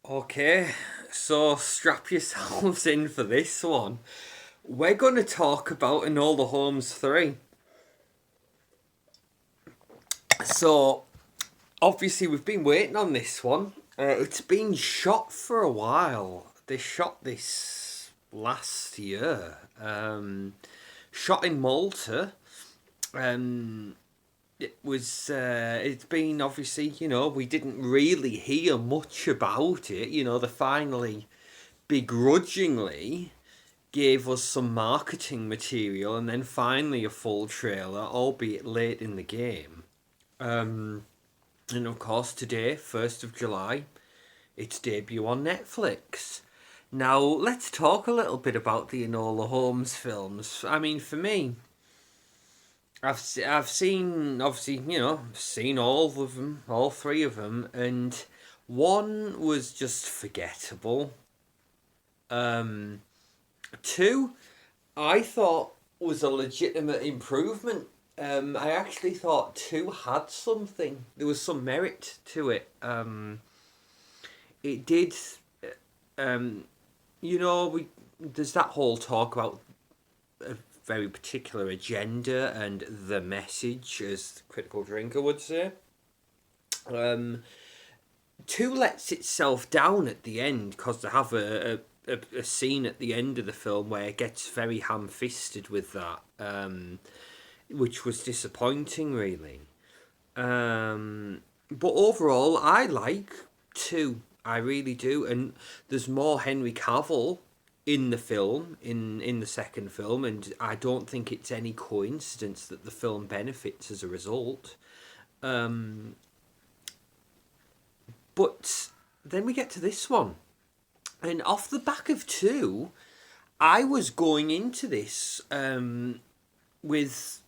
Okay, so strap yourselves in for this one. We're going to talk about Enola Holmes 3. So, obviously, we've been waiting on this one. It's been shot for a while. They shot this last year. Shot in Malta. Um, it's been obviously, we didn't really hear much about it. They finally begrudgingly gave us some marketing material and then finally a full trailer, albeit late in the game. Um, and of course, today, 1st of July, its debut on Netflix. Now, let's talk a little bit about the Enola Holmes films. I mean, for me, I've seen, obviously, seen all of them, all three of them, and one was just forgettable. Um, Two, I thought was a legitimate improvement. I actually thought two had something. There was some merit to it. It did. Um, we there's that whole talk about a very particular agenda and the message, as the critical drinker would say. Um, Two lets itself down at the end because they have a scene at the end of the film where it gets very ham-fisted with that, which was disappointing, really. But overall, I like two. I really do, and there's more Henry Cavill in the film, in the second film, and I don't think it's any coincidence that the film benefits as a result. Um, but then we get to this one, and off the back of two, I was going into this with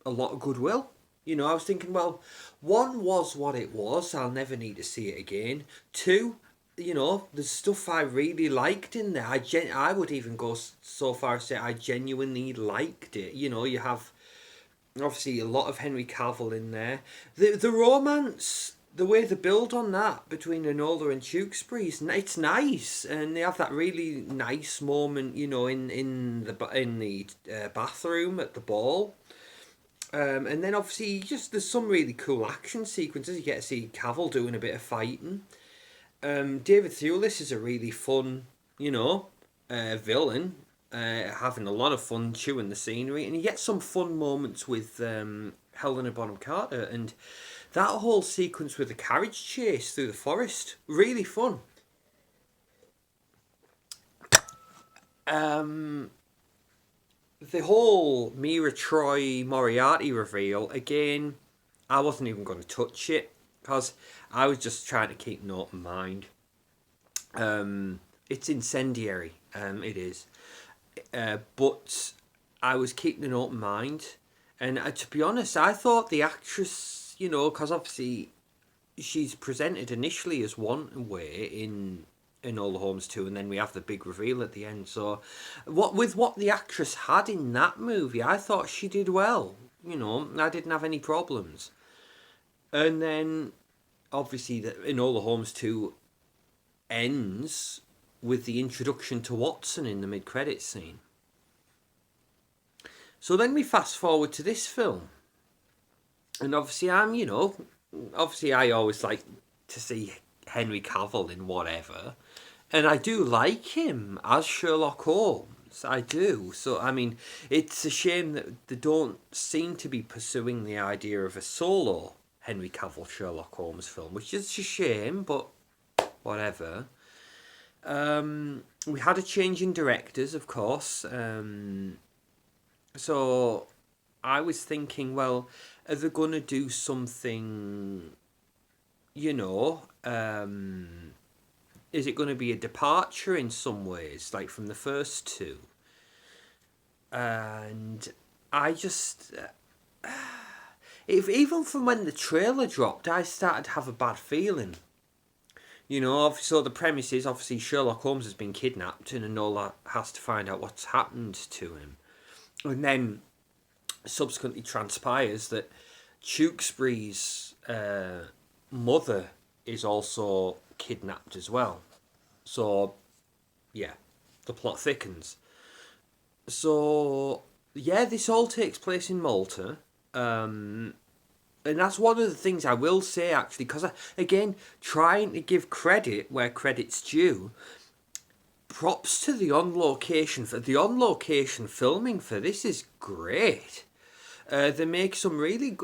a lot of goodwill. I was thinking, well, one was what it was. I'll never need to see it again. Two, there's stuff I really liked in there. I would even go so far as to say I genuinely liked it. You have obviously a lot of Henry Cavill in there. The romance, the way they build on that between Enola and Tewkesbury, it's nice, and they have that really nice moment, in the bathroom at the ball. And then obviously just there's some really cool action sequences. You get to see Cavill doing a bit of fighting. David Thewlis is a really fun, villain, having a lot of fun chewing the scenery, and you get some fun moments with Helena Bonham Carter, and that whole sequence with the carriage chase through the forest, really fun. Um, the whole Mira Troy Moriarty reveal, again, I wasn't even going to touch it because I was just trying to keep an open mind. It's incendiary, it is. But I was keeping an open mind. And to be honest, I thought the actress, because obviously she's presented initially as one way in All the Holmes 2, and then we have the big reveal at the end. So, what the actress had in that movie, I thought she did well. I didn't have any problems. And then, obviously, in All the Holmes 2 ends with the introduction to Watson in the mid-credits scene. So then we fast forward to this film, and obviously obviously I always like to see Henry Cavill in whatever, and I do like him as Sherlock Holmes. I do. So I mean, it's a shame that they don't seem to be pursuing the idea of a solo Henry Cavill Sherlock Holmes film, which is a shame, but whatever. We had a change in directors, of course. So I was thinking, well, are they going to do something, you know, is it going to be a departure in some ways, like from the first two? And I just, if even from when the trailer dropped, I started to have a bad feeling. So the premise is obviously Sherlock Holmes has been kidnapped and Enola has to find out what's happened to him. And then subsequently transpires that Tewkesbury's mother is also kidnapped as well. So, yeah, the plot thickens. So, yeah, this all takes place in Malta. Um, and that's one of the things I will say, actually, because, again, trying to give credit where credit's due, props to the on location. For the on location filming for this is great. They make some really,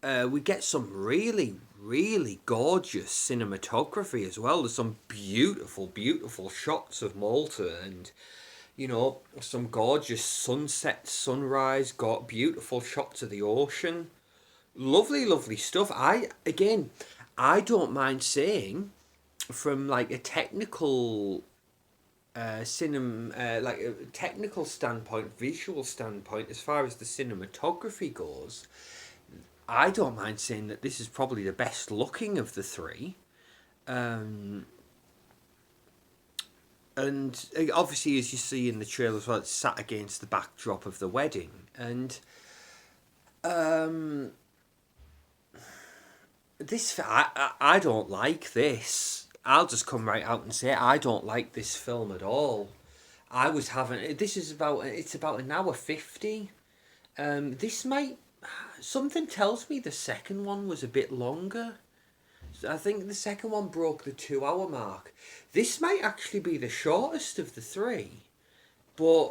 we get some really gorgeous cinematography as well. There's some beautiful shots of Malta, and some gorgeous sunset, sunrise. Got beautiful shots of the ocean. Lovely stuff. I don't mind saying, from like a technical like a technical standpoint, visual standpoint, as far as the cinematography goes, I don't mind saying that this is probably the best looking of the three. Um, and obviously, as you see in the trailer as well, it's sat against the backdrop of the wedding. And um, I don't like this. I'll just come right out and say it. I don't like this film at all. I was having this is about it's about an hour 50. This might something tells me the second one was a bit longer. I think the second one broke the 2 hour mark. This might actually be the shortest of the three, but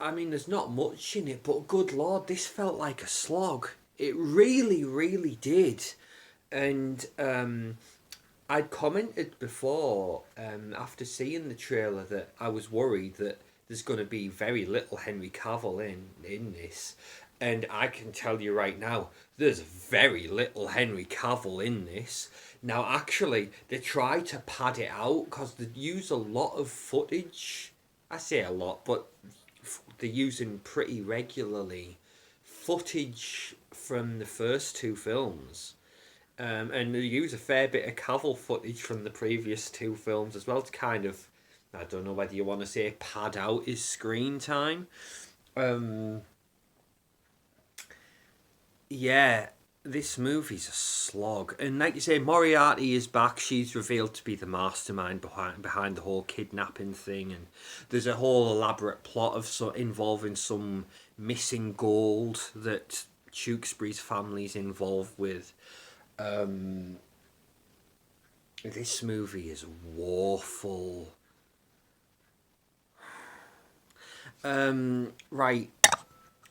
I mean, there's not much in it. But good lord, this felt like a slog. It really did, and I'd commented before, after seeing the trailer, that I was worried that there's going to be very little Henry Cavill in this. And I can tell you right now, there's very little Henry Cavill in this. Now, actually, they try to pad it out because they use a lot of footage. I say a lot, but they're using pretty regularly footage from the first two films. And they use a fair bit of Cavill footage from the previous two films as well to kind of, I don't know whether you want to say pad out his screen time. Um, yeah, this movie's a slog. And like you say, Moriarty is back. She's revealed to be the mastermind behind the whole kidnapping thing. And there's a whole elaborate plot of involving some missing gold that Tewksbury's family's involved with. Um, this movie is woeful. Right,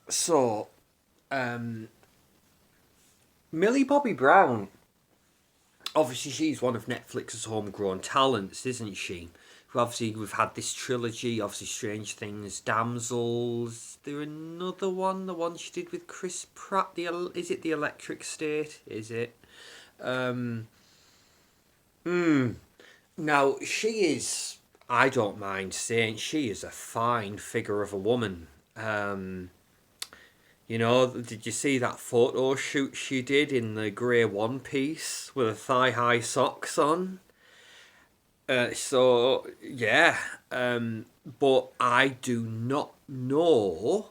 so Millie Bobby Brown, obviously she's one of Netflix's homegrown talents, isn't she? Obviously we've had this trilogy, obviously Strange Things, Damsels. There another one, the one she did with Chris Pratt. Is it The Electric State? Is it? Um, Now she is. I don't mind saying she is a fine figure of a woman. Did you see that photo shoot she did in the grey one piece with the thigh high socks on? So yeah, but I do not know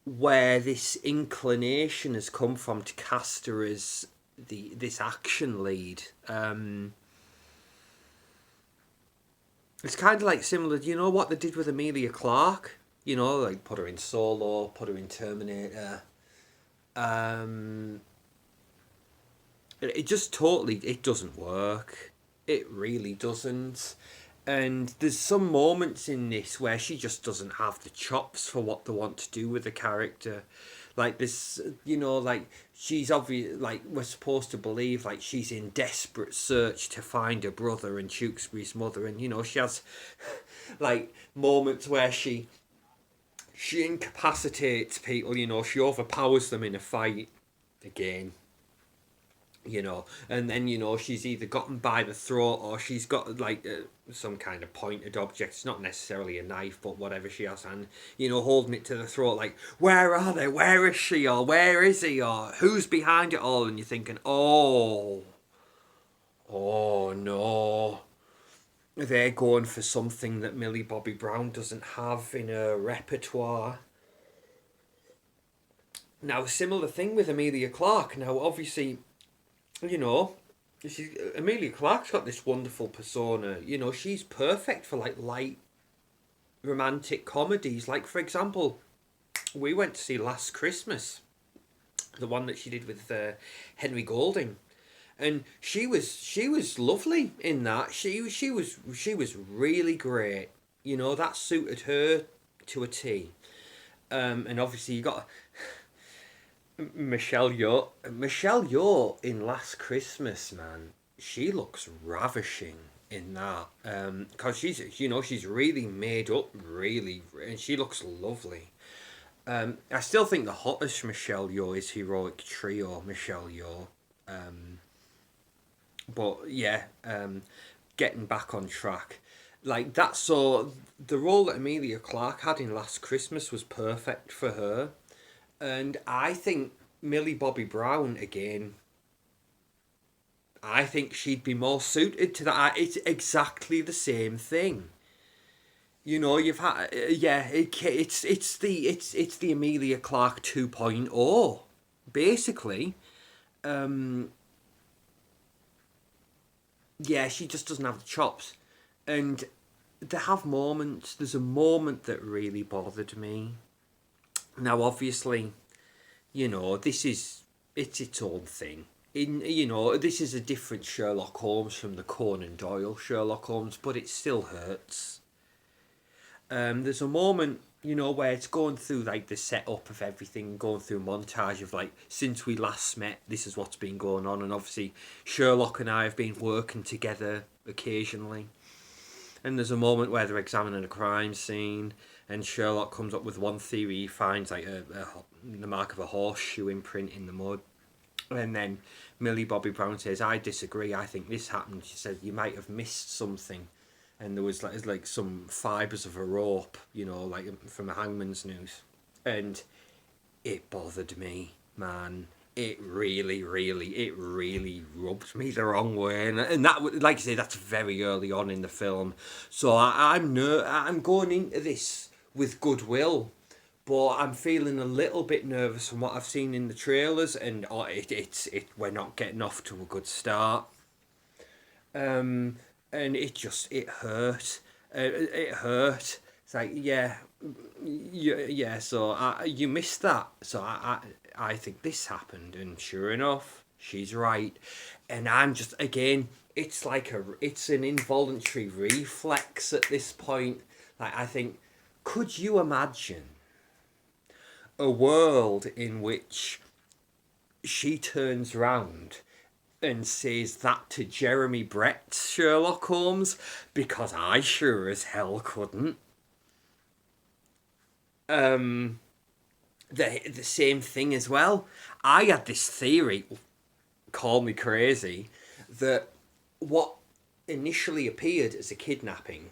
where this inclination has come from to cast her as this action lead. It's kind of like similar. You know what they did with Emilia Clarke? Like put her in Solo, put her in Terminator. Um, it just totally it doesn't work. It really doesn't. And there's some moments in this where she just doesn't have the chops for what they want to do with the character. Like this, like she's obvious. Like we're supposed to believe, like she's in desperate search to find her brother and Tewksbury's mother, and she has like moments where she incapacitates people. She overpowers them in a fight again. And then she's either gotten by the throat or she's got like some kind of pointed object. It's not necessarily a knife, but whatever she has, and holding it to the throat, like where are they? Where is she? Or where is he? Or who's behind it all? And you're thinking, oh no, they're going for something that Millie Bobby Brown doesn't have in her repertoire. Now, similar thing with Emilia Clarke. Now, obviously, you know, Amelia Clark's got this wonderful persona. You know, she's perfect for like light romantic comedies. Like for example, we went to see Last Christmas, the one that she did with Henry Golding, and she was lovely in that. She was really great. You know, that suited her to a T. And obviously you got Michelle Yeoh. Michelle Yeoh in Last Christmas, man. She looks ravishing in that. Cause she's really made up, really, and she looks lovely. I still think the hottest Michelle Yeoh is Heroic Trio Michelle Yeoh. But yeah, getting back on track. Like that, so the role that Amelia Clark had in Last Christmas was perfect for her. And I think Millie Bobby Brown again. I think she'd be more suited to that. It's exactly the same thing. You know, you've had yeah. It's the Amelia Clark 2.0, basically. Um, yeah, she just doesn't have the chops, and they have moments. There's a moment that really bothered me. Now, obviously, you know, it's its own thing. This is a different Sherlock Holmes from the Conan Doyle Sherlock Holmes, but it still hurts. There's a moment, where it's going through like the setup of everything, going through a montage of like since we last met, this is what's been going on, and obviously Sherlock and I have been working together occasionally. And there's a moment where they're examining a crime scene, and Sherlock comes up with one theory. He finds like the mark of a horseshoe imprint in the mud, and then Millie Bobby Brown says, "I disagree. I think this happened." She said, "You might have missed something." And there was like some fibres of a rope, like from a hangman's noose, and it bothered me, man. It really rubbed me the wrong way, and that, like I say, that's very early on in the film. So I'm going into this with goodwill, but I'm feeling a little bit nervous from what I've seen in the trailers, and we're not getting off to a good start. Um, and it hurt. It hurt. It's like yeah. So you missed that. So I think this happened, and sure enough, she's right. And I'm just again, it's an involuntary reflex at this point. Like I think, could you imagine a world in which she turns round and says that to Jeremy Brett's Sherlock Holmes? Because I sure as hell couldn't. Um, the same thing as well. I had this theory, call me crazy, that what initially appeared as a kidnapping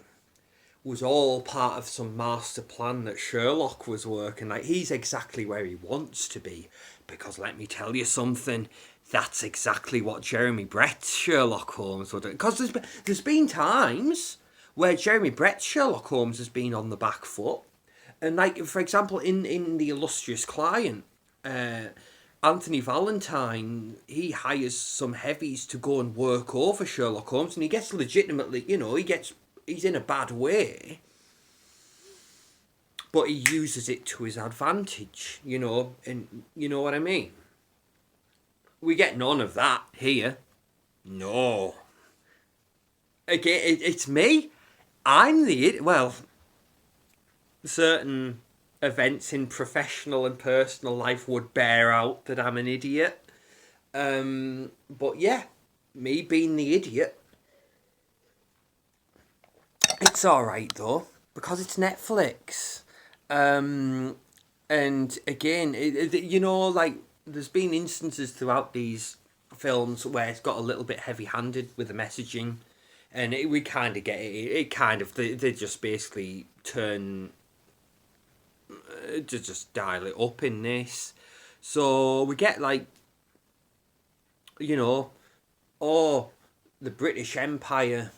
was all part of some master plan that Sherlock was working. Like, he's exactly where he wants to be. Because let me tell you something, that's exactly what Jeremy Brett's Sherlock Holmes would do. Because there's been times where Jeremy Brett's Sherlock Holmes has been on the back foot. And like, for example, in The Illustrious Client, Anthony Valentine, he hires some heavies to go and work over Sherlock Holmes, and he gets legitimately, he's in a bad way, but he uses it to his advantage, and you know what I mean? We get none of that here. No. Again, it's me. I'm the well. Certain events in professional and personal life would bear out that I'm an idiot. But yeah, me being the idiot, it's all right though because it's Netflix. And again, like there's been instances throughout these films where it's got a little bit heavy-handed with the messaging, and we kind of get it. It kind of they just basically turn to just dial it up in this. So we get like, oh, the British Empire,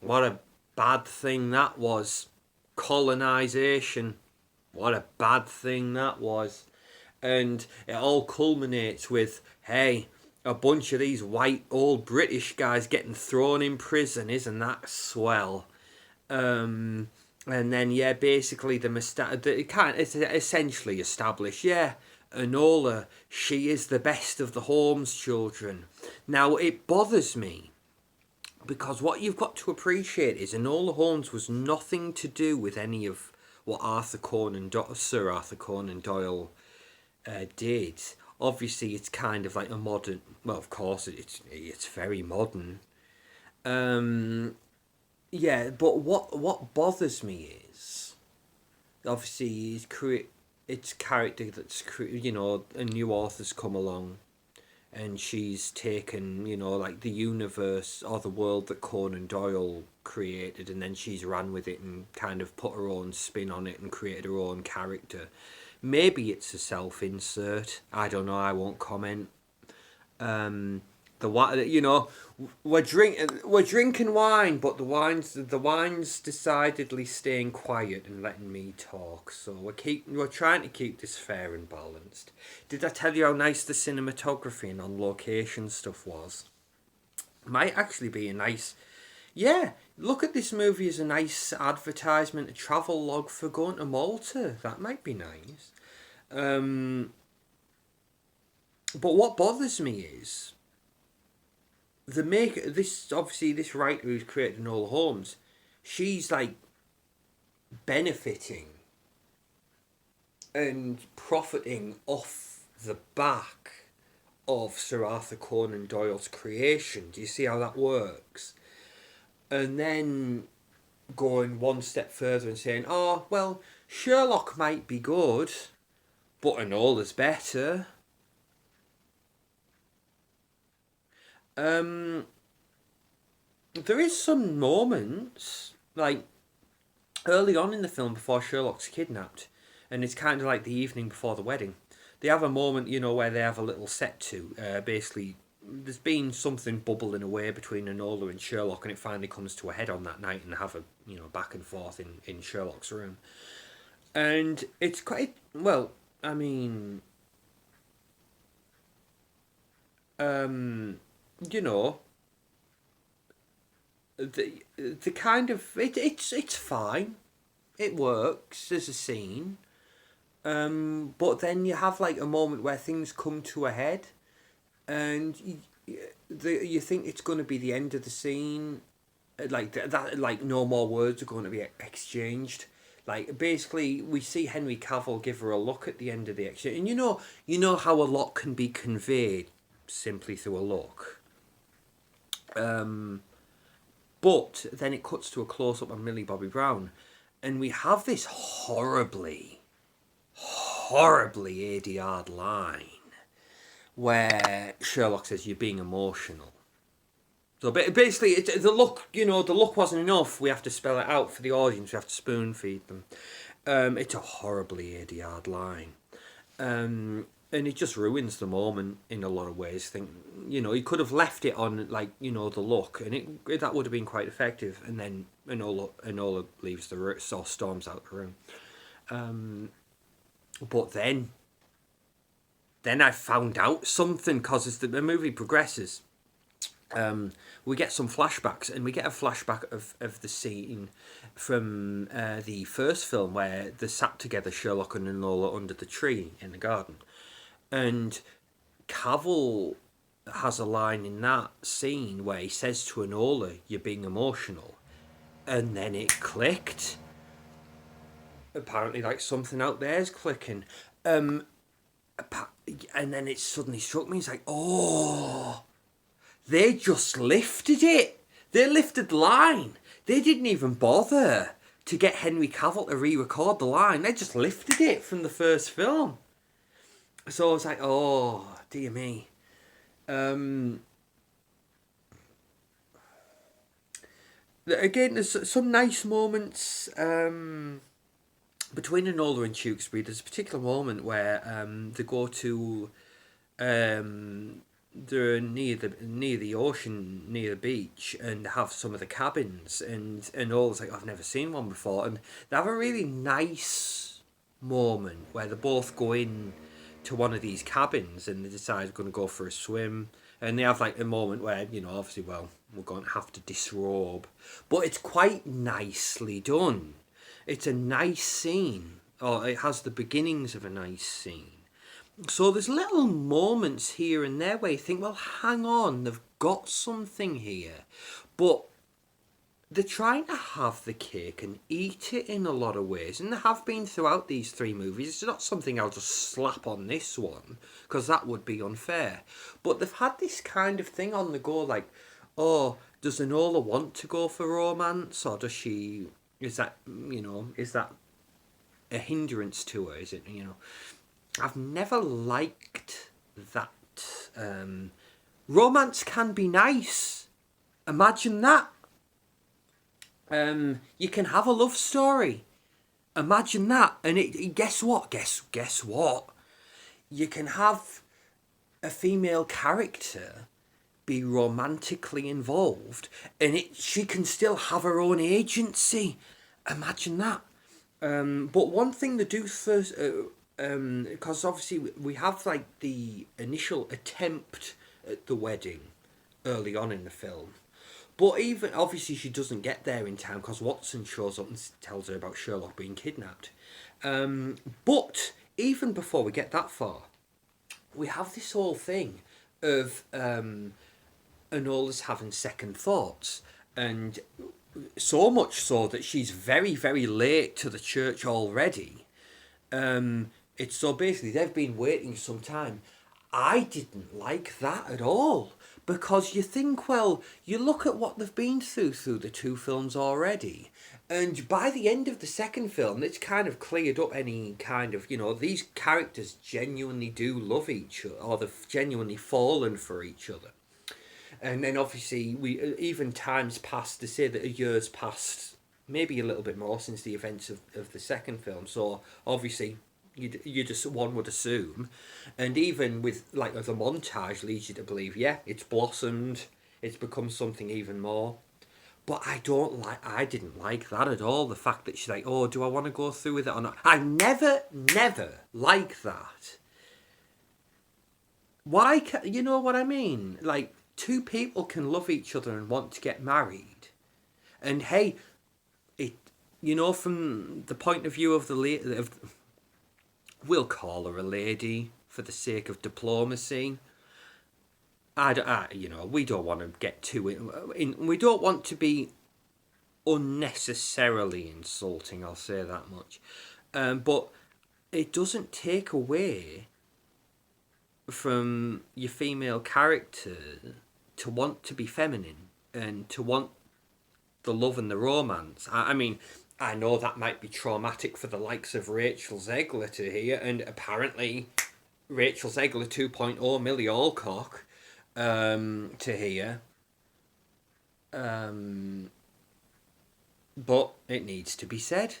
what a bad thing that was. Colonisation, what a bad thing that was. And it all culminates with, hey, a bunch of these white old British guys getting thrown in prison. Isn't that swell? Um, and then yeah, basically it's essentially established. Yeah, Enola, she is the best of the Holmes children. Now it bothers me because what you've got to appreciate is Enola Holmes was nothing to do with any of what Sir Arthur Conan Doyle did. Obviously, it's kind of like a modern. Well, of course, it's very modern. Um, yeah, but what bothers me is obviously its character a new author's come along and she's taken like the universe or the world that Conan Doyle created, and then she's ran with it and kind of put her own spin on it and created her own character. Maybe it's a self-insert. I don't know. I won't comment. Um, we're drinking wine, but the wine's decidedly staying quiet and letting me talk. So we're trying to keep this fair and balanced. Did I tell you how nice the cinematography and on location stuff was? Might actually be a nice. Yeah, look at this movie as a nice advertisement, a travel log for going to Malta. That might be nice. Um, but what bothers me is this writer who's created Enola Holmes, she's like benefiting and profiting off the back of Sir Arthur Conan Doyle's creation. Do you see how that works? And then going one step further and saying, oh, well, Sherlock might be good, but Enola's better. There is some moments, like early on in the film before Sherlock's kidnapped, and it's kind of like the evening before the wedding. They have a moment, where they have a little set to. Basically, there's been something bubbling away between Enola and Sherlock, and it finally comes to a head on that night, and have a back and forth in Sherlock's room, and it's quite well. I mean, um, you know, the kind of it's fine. It works as a scene. But then you have like a moment where things come to a head, and you think it's going to be the end of the scene, like that, like no more words are going to be exchanged. Like basically, we see Henry Cavill give her a look at the end of the exchange, and you know how a lot can be conveyed simply through a look. Um, but then it cuts to a close up on Millie Bobby Brown, and we have this horribly ADR'd line where Sherlock says, "You're being emotional." So basically, the look, the look wasn't enough. We have to spell it out for the audience. We have to spoon feed them. It's a horribly ADR'd line. And it just ruins the moment in a lot of ways. He could have left it on, like, the look, and that would have been quite effective. And then Enola leaves the room, so storms out the room. But then I found out something, because as the movie progresses, we get some flashbacks, and we get a flashback of the scene from the first film where they sat together, Sherlock and Enola, under the tree in the garden. And Cavill has a line in that scene where he says to Enola, "You're being emotional." And then it clicked. Apparently, like, something out there is clicking. And then it suddenly struck me. It's like, oh, they just lifted it. They lifted the line. They didn't even bother to get Henry Cavill to re-record the line. They just lifted it from the first film. So I was like, oh, dear me. Again, there's some nice moments between Enola and Tewkesbury. There's a particular moment where they go to they're near the ocean, near the beach, and have some of the cabins, and Enola's like, I've never seen one before, and they have a really nice moment where they both go in to one of these cabins, and they decide they're going to go for a swim. And they have like a moment where, obviously, well, we're going to have to disrobe. But it's quite nicely done. It's a nice scene, or it has the beginnings of a nice scene. So there's little moments here and there where you think, well, hang on, they've got something here. But they're trying to have the cake and eat it in a lot of ways, and they have been throughout these three movies. It's not something I'll just slap on this one, because that would be unfair. But they've had this kind of thing on the go, like, oh, does Enola want to go for romance, or does she? Is that Is that a hindrance to her? Is it I've never liked that. Romance can be nice. Imagine that. You can have a love story. Imagine that, and guess what? Guess what? You can have a female character be romantically involved, and she can still have her own agency. Imagine that. But one thing they do first, because obviously we have like the initial attempt at the wedding early on in the film. But even, obviously, she doesn't get there in time because Watson shows up and tells her about Sherlock being kidnapped. But even before we get that far, we have this whole thing of Enola's having second thoughts. And so much so that she's very, very late to the church already. It's so basically they've been waiting some time. I didn't like that at all. Because you think, well, you look at what they've been through the two films already, and by the end of the second film, it's kind of cleared up any kind of, these characters genuinely do love each other, or they've genuinely fallen for each other. And then obviously, even times passed, to say that a year's passed, maybe a little bit more since the events of the second film, so obviously you just one would assume, and even with like the montage leads you to believe, yeah, it's blossomed, it's become something even more. But I didn't like that at all. The fact that she's like, oh, do I want to go through with it or not? I never like that. Why? You know what I mean? Like, two people can love each other and want to get married, and hey, it from the point of view of we'll call her a lady for the sake of diplomacy. We don't want to get too we don't want to be unnecessarily insulting. I'll say that much, but it doesn't take away from your female character to want to be feminine and to want the love and the romance. I mean, I know that might be traumatic for the likes of Rachel Zegler to hear, and apparently Rachel Zegler 2.0 Millie Alcock to hear. But it needs to be said.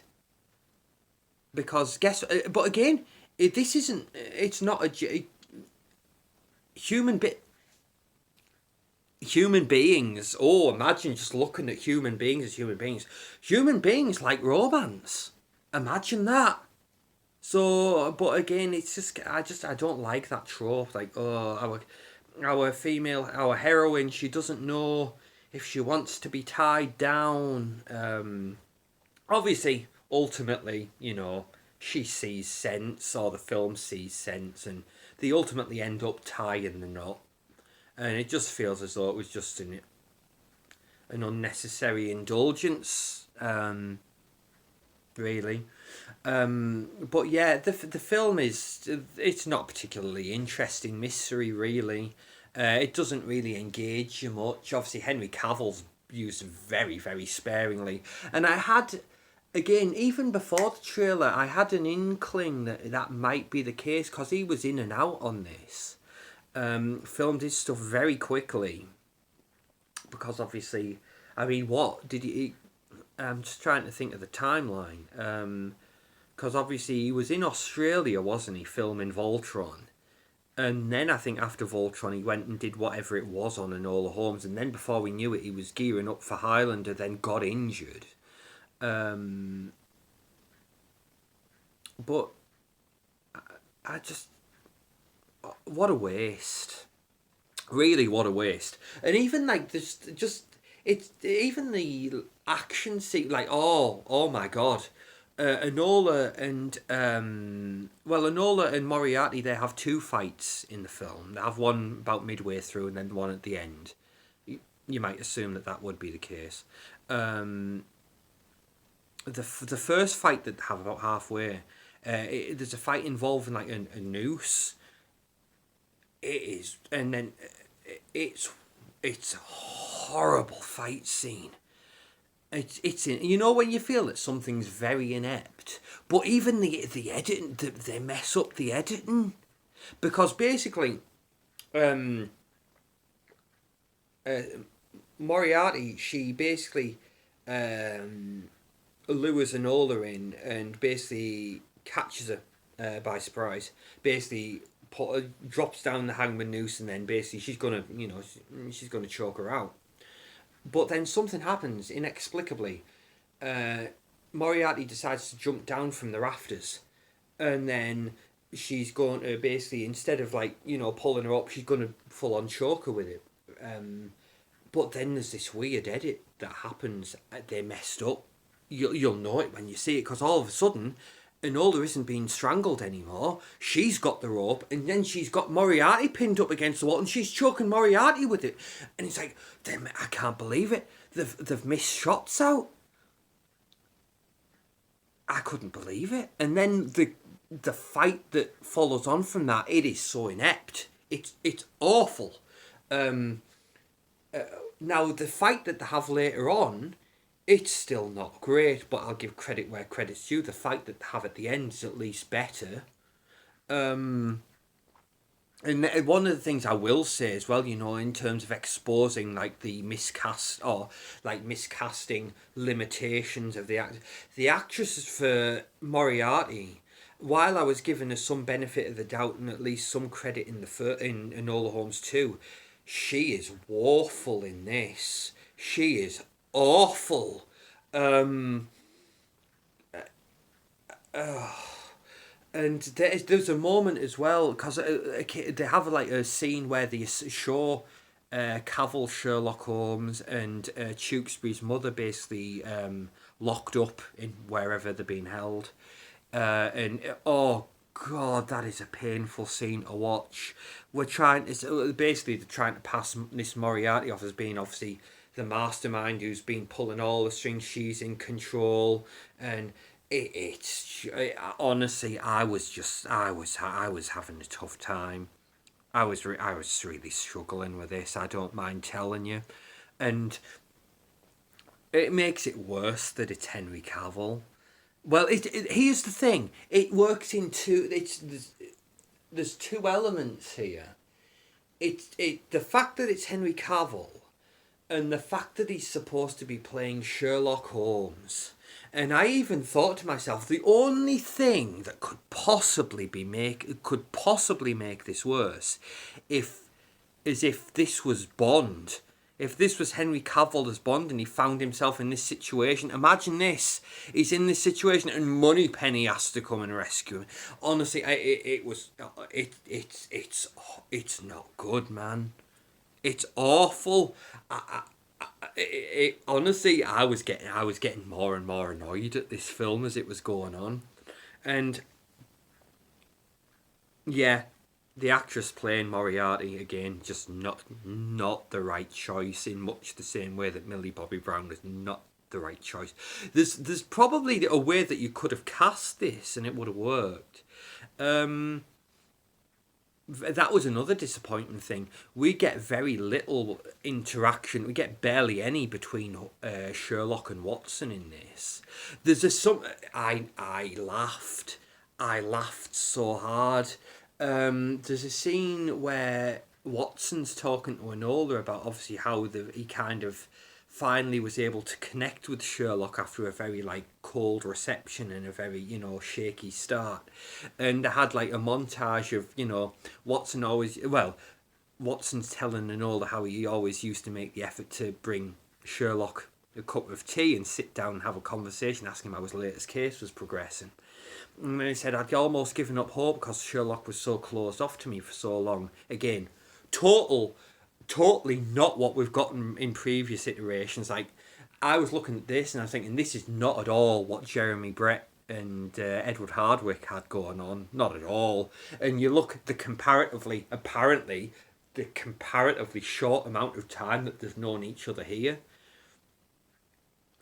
Because but again, it's not human human beings. Oh, imagine just looking at human beings as human beings. Human beings like romance. Imagine that. So, but again, it's just I don't like that trope. Like, oh, our heroine, she doesn't know if she wants to be tied down. Obviously, ultimately, she sees sense, or the film sees sense, and they ultimately end up tying the knot. And it just feels as though it was just an unnecessary indulgence, really. But yeah, the film it's not particularly interesting mystery, really. It doesn't really engage you much. Obviously, Henry Cavill's used very, very sparingly. And I had, again, even before the trailer, I had an inkling that might be the case, because he was in and out on this. Filmed his stuff very quickly, because obviously, I mean, what did he? I'm just trying to think of the timeline. Because obviously he was in Australia, wasn't he, filming Voltron, and then I think after Voltron he went and did whatever it was on Enola Holmes, and then before we knew it, he was gearing up for Highlander, then got injured. But I just, what a waste. Really, what a waste. And even like this, just it's even the action scene. Like, oh my god, Enola and Enola and Moriarty, they have two fights in the film. They have one about midway through and then one at the end. You might assume that that would be the case. Um, the first fight that they have about halfway, there's a fight involving like a noose. It is, and then it's it's a horrible fight scene. It's in, you know, when you feel that something's very inept, but even the editing, they mess up the editing, because basically, um, uh, Moriarty, she basically lures Enola in and basically catches her by surprise. Basically, drops down the hangman noose, and then basically she's gonna choke her out. But then something happens inexplicably. Uh, Moriarty decides to jump down from the rafters, and then she's going to basically, instead of like pulling her up, she's going to full on choke her with it. But then there's this weird edit that happens. They messed up. You'll know it when you see it, because all of a sudden, Enola isn't being strangled anymore. She's got the rope, and then she's got Moriarty pinned up against the wall, and she's choking Moriarty with it. And it's like, I can't believe it. They've missed shots out. I couldn't believe it. And then the fight that follows on from that, it is so inept. It's awful. Um, Now the fight that they have later on, it's still not great, but I'll give credit where credit's due. The fight that they have at the end is at least better. And one of the things I will say as well, in terms of exposing like the miscast or like miscasting limitations of the actress for Moriarty. While I was giving her some benefit of the doubt and at least some credit in in Enola Holmes 2, she is woeful in this. She is awful. Um, and there's a moment as well, because they have like a scene where they show Cavill, Sherlock Holmes, and Tewksbury's mother basically locked up in wherever they're being held. And oh god, that is a painful scene to watch. It's basically they're trying to pass this Moriarty off as being obviously the mastermind who's been pulling all the strings. She's in control, and honestly, I was having a tough time. I was really struggling with this. I don't mind telling you, and it makes it worse that it's Henry Cavill. Well, here's the thing. It works in two. There's two elements here. The fact that it's Henry Cavill, and the fact that he's supposed to be playing Sherlock Holmes. And I even thought to myself, the only thing that could possibly make this worse, is if this was Bond. If this was Henry Cavill as Bond and he found himself in this situation, imagine this. He's in this situation and Moneypenny has to come and rescue him. Honestly, it's not good, man. It's awful. Honestly, I was getting more and more annoyed at this film as it was going on, and yeah, the actress playing Moriarty again, just not the right choice, in much the same way that Millie Bobby Brown was not the right choice. There's probably a way that you could have cast this and it would have worked. That was another disappointing thing. We get very little interaction. We get barely any between Sherlock and Watson in this. I laughed. I laughed so hard. There's a scene where Watson's talking to Enola about obviously how he kind of finally was able to connect with Sherlock after a very like cold reception and a very shaky start, and I had like a montage of Watson's telling Enola how he always used to make the effort to bring Sherlock a cup of tea and sit down and have a conversation, asking him how his latest case was progressing. And then he said, I'd almost given up hope because Sherlock was so closed off to me for so long. Again, total totally not what we've gotten in previous iterations. Like, I was looking at this and I was thinking, this is not at all what Jeremy Brett and Edward Hardwicke had going on. Not at all. And you look at the comparatively short amount of time that they've known each other here.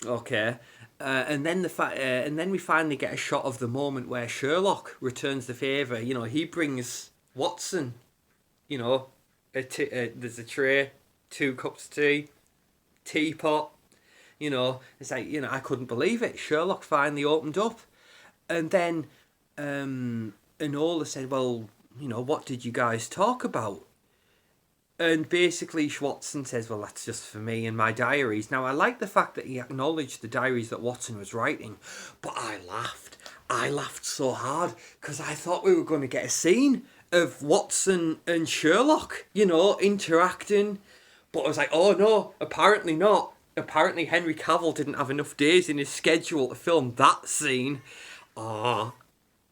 Okay. And then we finally get a shot of the moment where Sherlock returns the favour. You know, he brings Watson, you know, there's a tray, 2 cups of tea, teapot. You know, it's like, you know, I couldn't believe it. Sherlock finally opened up. And then Enola said, well, you know, what did you guys talk about? And basically, Watson says, well, that's just for me and my diaries. Now, I like the fact that he acknowledged the diaries that Watson was writing, but I laughed. I laughed so hard because I thought we were going to get a scene of Watson and Sherlock, you know, interacting. But I was like, oh no, apparently not. Apparently, Henry Cavill didn't have enough days in his schedule to film that scene. Ah,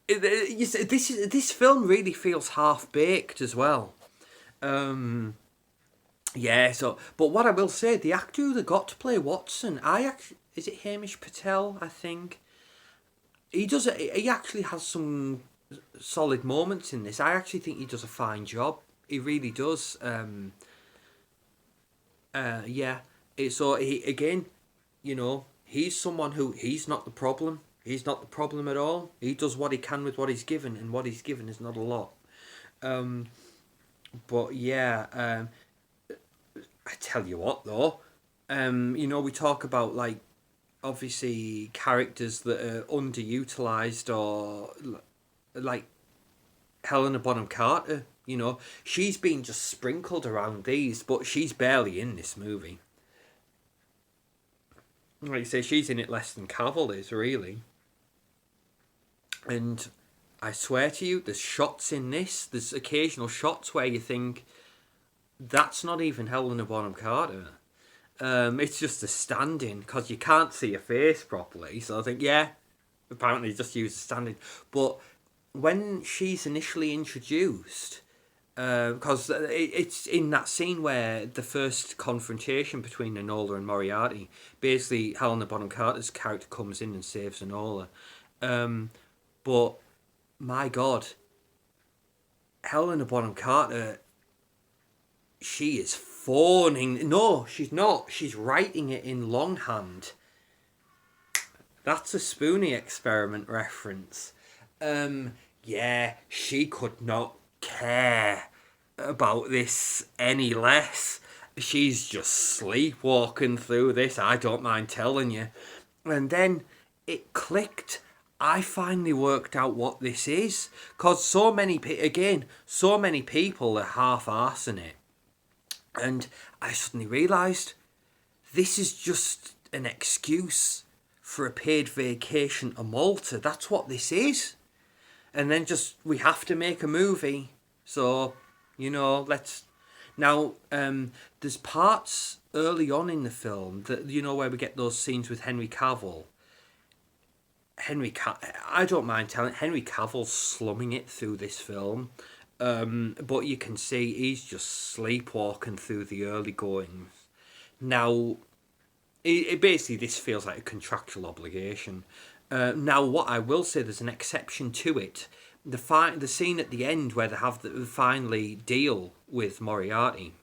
this film really feels half baked as well. Yeah. So, but what I will say, the actor who they got to play Watson, is it Hamish Patel? I think he does. He actually has some solid moments in this. I actually think he does a fine job. He really does. Yeah. So he again, you know, he's someone who he's not the problem. He's not the problem at all. He does what he can with what he's given, and what he's given is not a lot. But yeah, I tell you what though, you know, we talk about like obviously characters that are underutilized or like Helena Bonham Carter. You know, she's been just sprinkled around these, but she's barely in this movie. Like you say, she's in it less than Cavill is, really. And I swear to you, there's shots in this. There's occasional shots where you think, that's not even Helena Bonham Carter. It's just a stand-in, because you can't see her face properly. So I think, yeah, apparently just use a stand-in. But when she's initially introduced, because it's in that scene where the first confrontation between Enola and Moriarty, basically Helena Bonham Carter's character comes in and saves Enola. But my God, Helena Bonham Carter, she is phoning. No, she's not. She's writing it in longhand. That's a Spoonie Experiment reference. Yeah, she could not care about this any less. She's just sleepwalking through this, I don't mind telling you. And then it clicked. I finally worked out what this is. Because so many people are half-arsing it. And I suddenly realised this is just an excuse for a paid vacation to Malta. That's what this is. And then we have to make a movie. So, you know, let's... Now, there's parts early on in the film that, you know, where we get those scenes with Henry Cavill. I don't mind telling Henry Cavill's slumming it through this film. But you can see he's just sleepwalking through the early goings. Now, basically this feels like a contractual obligation. Now, what I will say, there's an exception to it. The scene at the end where they finally deal with Moriarty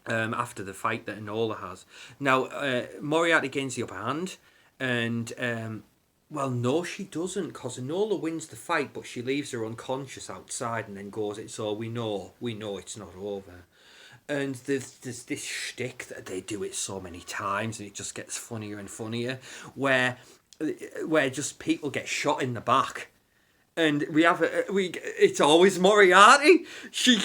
after the fight that Enola has. Now, Moriarty gains the upper hand, and well, no, she doesn't, because Enola wins the fight, but she leaves her unconscious outside and then goes. So we know it's not over. And there's this shtick that they do it so many times, and it just gets funnier and funnier, where just people get shot in the back, and it's always Moriarty. She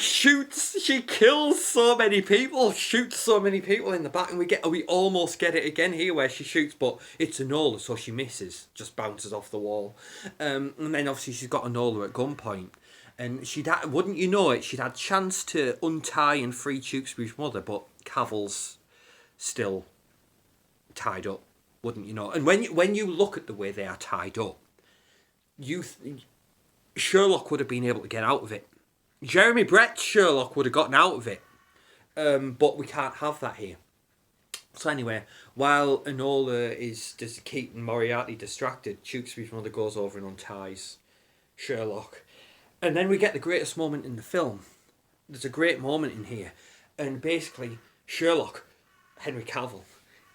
kills so many people, shoots so many people in the back, and we almost get it again here where she shoots, but it's Enola, so she misses, just bounces off the wall, and then obviously she's got Enola at gunpoint. And wouldn't you know it, she'd had chance to untie and free Tewksbury's mother, but Cavill's still tied up, wouldn't you know? And when you look at the way they are tied up, Sherlock would have been able to get out of it. Jeremy Brett's Sherlock would have gotten out of it. But we can't have that here. So anyway, while Enola is just keeping Moriarty distracted, Tewksbury's mother goes over and unties Sherlock. And then we get the greatest moment in the film. There's a great moment in here. And basically, Sherlock, Henry Cavill,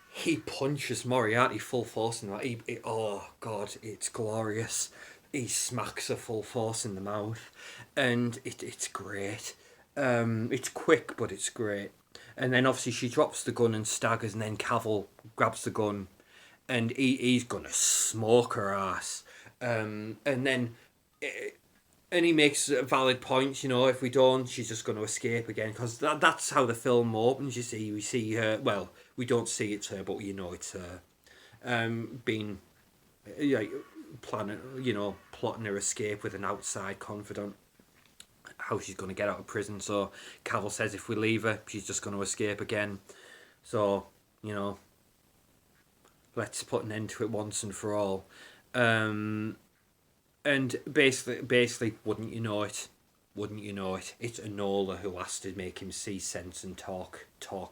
he punches Moriarty full force in the mouth. Oh, God, it's glorious. He smacks her full force in the mouth. And it's great. It's quick, but it's great. And then obviously she drops the gun and staggers, and then Cavill grabs the gun, and he's gonna smoke her ass. And then, and he makes valid points. You know, if we don't, she's just gonna escape again, because that's how the film opens. You see, we see her. Well, we don't see it's her, but you know it's her. Being, like, plotting her escape with an outside confidant. How she's going to get out of prison. So Cavill says if we leave her, she's just going to escape again. So, let's put an end to it once and for all. And basically, wouldn't you know it? It's Enola who has to make him see sense and talk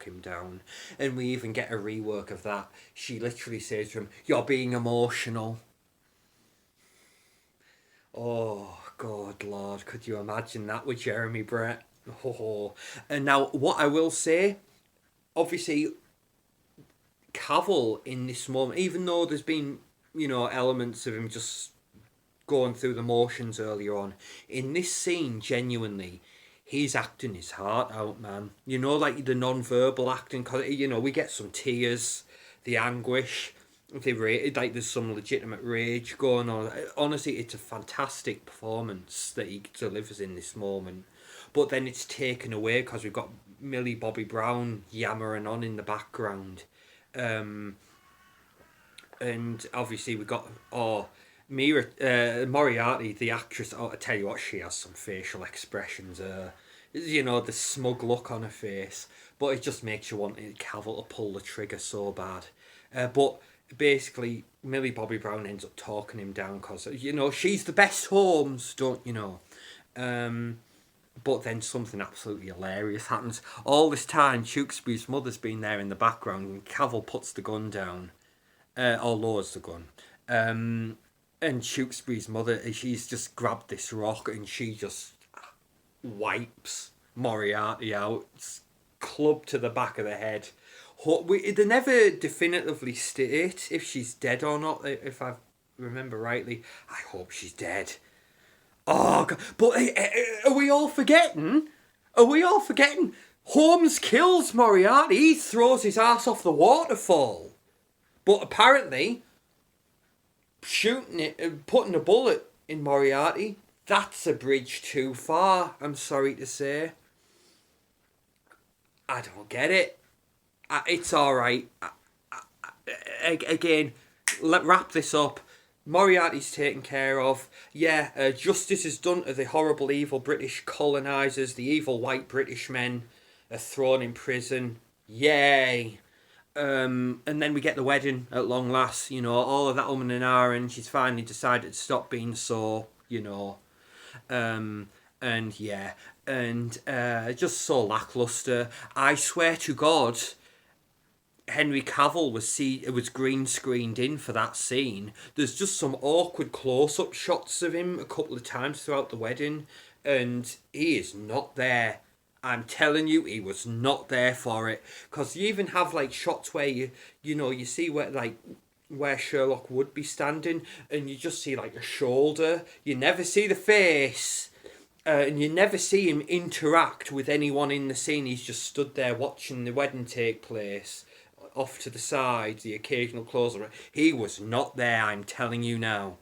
him down. And we even get a rework of that. She literally says to him, "You're being emotional." Oh, God, Lord, could you imagine that with Jeremy Brett? Oh. And now, what I will say, obviously, Cavill in this moment, even though there's been, elements of him just going through the motions earlier on, in this scene, genuinely, he's acting his heart out, man. Like the non-verbal acting, because, we get some tears, the anguish. Like there's some legitimate rage going on. Honestly, it's a fantastic performance that he delivers in this moment. But then it's taken away because we've got Millie Bobby Brown yammering on in the background. And obviously we've got Moriarty, the actress. Oh, I tell you what, she has some facial expressions. The smug look on her face. But it just makes you want Cavill to pull the trigger so bad. But basically, Millie Bobby Brown ends up talking him down because, she's the best Holmes, don't you know? But then something absolutely hilarious happens. All this time, Tewksbury's mother's been there in the background, and Cavill puts the gun down, or lowers the gun. And Tewksbury's mother, she's just grabbed this rock and she just wipes Moriarty out, club to the back of the head. They never definitively state if she's dead or not, if I remember rightly. I hope she's dead. Oh, God. But are we all forgetting? Holmes kills Moriarty. He throws his ass off the waterfall. But apparently, putting a bullet in Moriarty, that's a bridge too far, I'm sorry to say. I don't get it. It's alright. Again, let's wrap this up. Moriarty's taken care of. Yeah, justice is done to the horrible, evil British colonisers. The evil white British men are thrown in prison. Yay. And then we get the wedding at long last. All of that and and she's finally decided to stop being so, and yeah, and just so lackluster. I swear to God, Henry Cavill was green screened in for that scene. There's just some awkward close-up shots of him a couple of times throughout the wedding, and he is not there. I'm telling you, he was not there for it. Because you even have like shots where you see where Sherlock would be standing, and you just see like a shoulder. You never see the face. And you never see him interact with anyone in the scene. He's just stood there watching the wedding take place, off to the side, the occasional close-up. He was not there, I'm telling you now.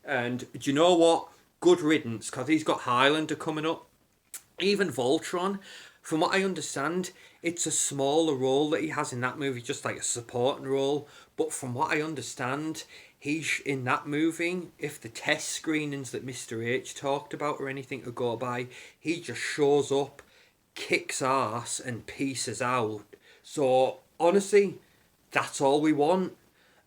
And do you know what? Good riddance, because he's got Highlander coming up. Even Voltron, from what I understand, it's a smaller role that he has in that movie, just like a supporting role. But from what I understand, he's in that movie, if the test screenings that Mr. H talked about or anything to go by, he just shows up, kicks ass and pieces out. So honestly, that's all we want.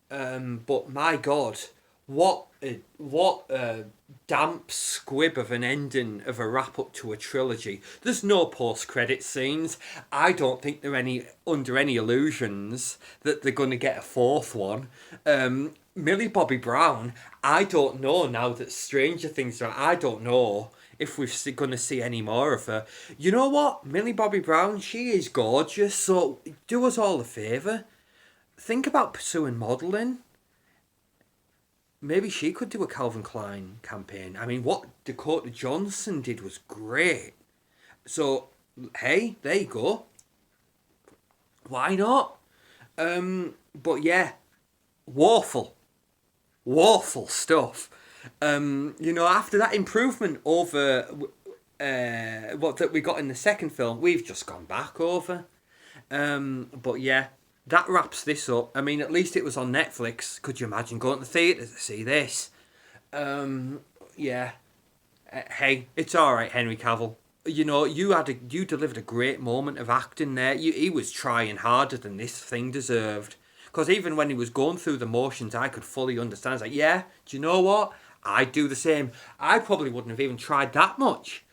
But my God, What a damp squib of an ending of a wrap up to a trilogy. There's no post credit scenes. I don't think they're under any illusions that they're going to get a fourth one. Millie Bobby Brown, I don't know now that Stranger Things are. I don't know if we're going to see any more of her. You know what, Millie Bobby Brown, she is gorgeous. So do us all a favour. Think about pursuing modelling. Maybe she could do a Calvin Klein campaign. I mean, what Dakota Johnson did was great. So, hey, there you go. Why not? But yeah, woeful, woeful stuff. After that improvement over what that we got in the second film, we've just gone back over. But yeah, that wraps this up. I mean, at least it was on Netflix. Could you imagine going to the theatre to see this? Yeah. Hey, it's all right, Henry Cavill. You know, you delivered a great moment of acting there. He was trying harder than this thing deserved. Because even when he was going through the motions, I could fully understand. It's like, yeah, do you know what? I'd do the same. I probably wouldn't have even tried that much.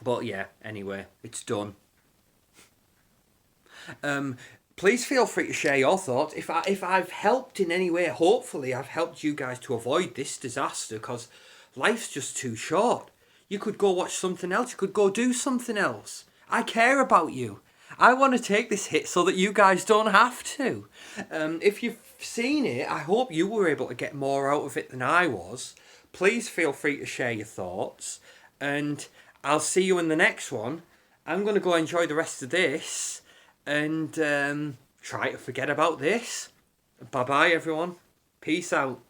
But yeah, anyway, it's done. Please feel free to share your thoughts. If I've helped in any way, hopefully I've helped you guys to avoid this disaster, because life's just too short. You could go watch something else. You could go do something else. I care about you. I want to take this hit so that you guys don't have to. If you've seen it, I hope you were able to get more out of it than I was. Please feel free to share your thoughts. And I'll see you in the next one. I'm going to go enjoy the rest of this and try to forget about this. Bye bye, everyone. Peace out.